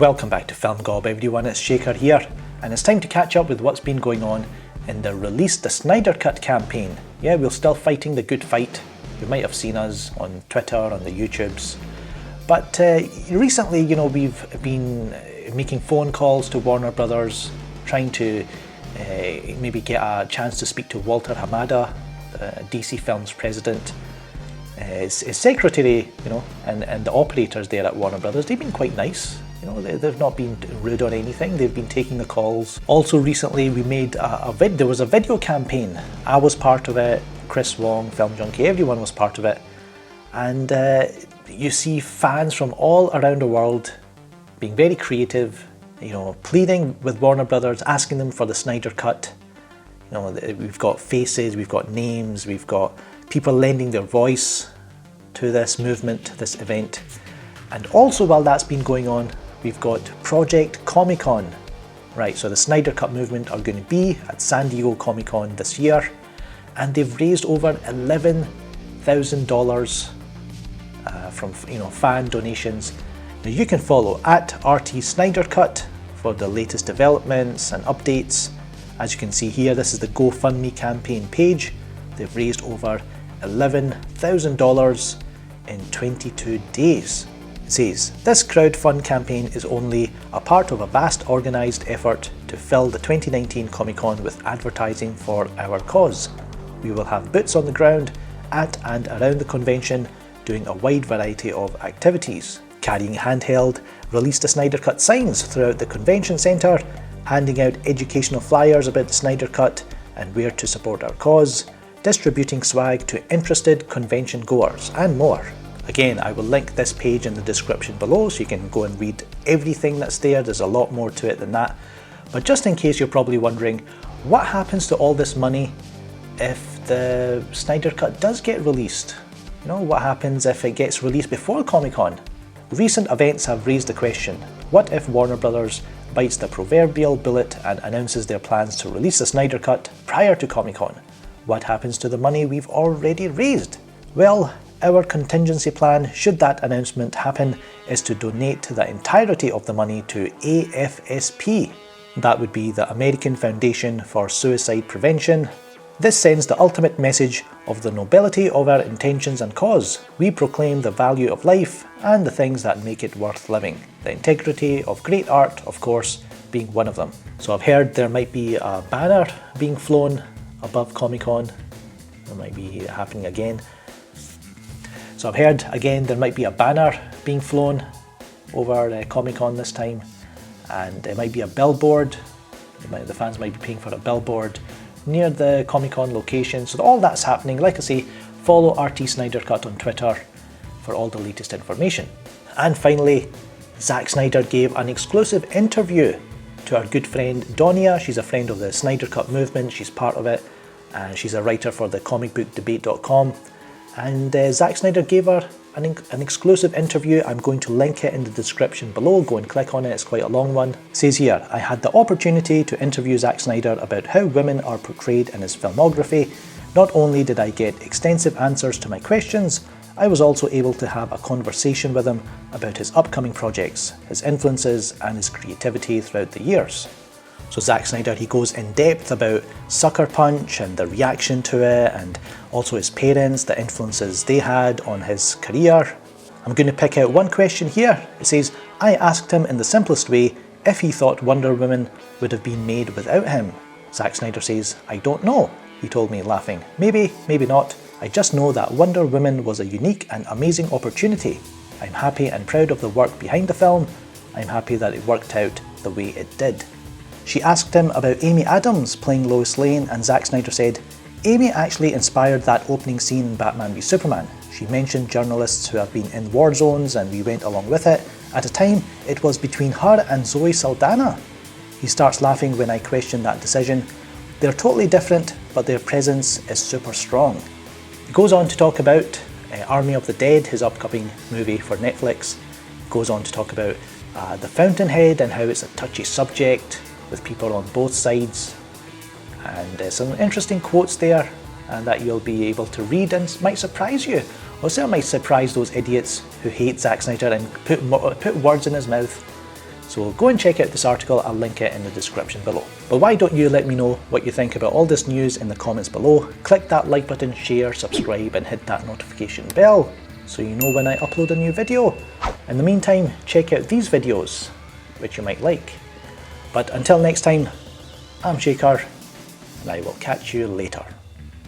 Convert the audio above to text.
Welcome back to Film Gob everyone, it's Shayker here, and it's time to catch up with what's been going on in the Release the Snyder Cut campaign. Yeah, we're still fighting the good fight. You might have seen us on Twitter, on the YouTubes. But recently, we've been making phone calls to Warner Brothers, trying to maybe get a chance to speak to Walter Hamada, DC Films president. His secretary, and the operators there at Warner Brothers, they've been quite nice. They've not been rude on anything. They've been taking the calls. Also recently we made there was a video campaign. I was part of it, Chris Wong, Film Junkie, everyone was part of it. And you see fans from all around the world being very creative, pleading with Warner Brothers, asking them for the Snyder Cut. We've got faces, we've got names, we've got people lending their voice to this movement, this event. And also while that's been going on, we've got Project Comic-Con. Right, so the Snyder Cut movement are going to be at San Diego Comic-Con this year, and they've raised over $11,000 from fan donations. Now you can follow at RT Snyder Cut for the latest developments and updates. As you can see here, this is the GoFundMe campaign page. They've raised over $11,000 in 22 days. It says, this crowdfund campaign is only a part of a vast organised effort to fill the 2019 Comic-Con with advertising for our cause. We will have boots on the ground at and around the convention, doing a wide variety of activities, carrying handheld Release the Snyder Cut signs throughout the convention centre, handing out educational flyers about the Snyder Cut and where to support our cause, distributing swag to interested convention goers, and more. Again, I will link this page in the description below so you can go and read everything that's there. There's a lot more to it than that. But just in case you're probably wondering, what happens to all this money if the Snyder Cut does get released? What happens if it gets released before Comic-Con? Recent events have raised the question, what if Warner Brothers bites the proverbial bullet and announces their plans to release the Snyder Cut prior to Comic-Con? What happens to the money we've already raised? Well, our contingency plan, should that announcement happen, is to donate the entirety of the money to AFSP. That would be the American Foundation for Suicide Prevention. This sends the ultimate message of the nobility of our intentions and cause. We proclaim the value of life and the things that make it worth living. The integrity of great art, of course, being one of them. So I've heard there might be a banner being flown above Comic-Con. It might be happening again. So I've heard again there might be a banner being flown over Comic-Con this time, and there might be a billboard. The fans might be paying for a billboard near the Comic-Con location. So all that's happening. Like I say, follow RT Snyder Cut on Twitter for all the latest information. And finally, Zack Snyder gave an exclusive interview to our good friend Donia. She's a friend of the Snyder Cut movement, she's part of it, and she's a writer for the comicbookdebate.com. And Zack Snyder gave her an exclusive interview. I'm going to link it in the description below. Go and click on it, it's quite a long one. It says here, I had the opportunity to interview Zack Snyder about how women are portrayed in his filmography. Not only did I get extensive answers to my questions, I was also able to have a conversation with him about his upcoming projects, his influences and his creativity throughout the years. So Zack Snyder, he goes in depth about Sucker Punch and the reaction to it, and also his parents, the influences they had on his career. I'm going to pick out one question here. It says, I asked him in the simplest way if he thought Wonder Woman would have been made without him. Zack Snyder says, I don't know, he told me laughing. Maybe, maybe not. I just know that Wonder Woman was a unique and amazing opportunity. I'm happy and proud of the work behind the film. I'm happy that it worked out the way it did. She asked him about Amy Adams playing Lois Lane, and Zack Snyder said, Amy actually inspired that opening scene in Batman v Superman. She mentioned journalists who have been in war zones and we went along with it. At the time, it was between her and Zoe Saldana. He starts laughing when I question that decision. They're totally different, but their presence is super strong. He goes on to talk about Army of the Dead, his upcoming movie for Netflix. He goes on to talk about The Fountainhead and how it's a touchy subject with people on both sides, and some interesting quotes there that you'll be able to read and might surprise you. Also, it might surprise those idiots who hate Zack Snyder and put words in his mouth. So go and check out this article, I'll link it in the description below. But why don't you let me know what you think about all this news in the comments below? Click that like button, share, subscribe and hit that notification bell so you know when I upload a new video. In the meantime, check out these videos, which you might like. But until next time, I'm Shayker, and I will catch you later.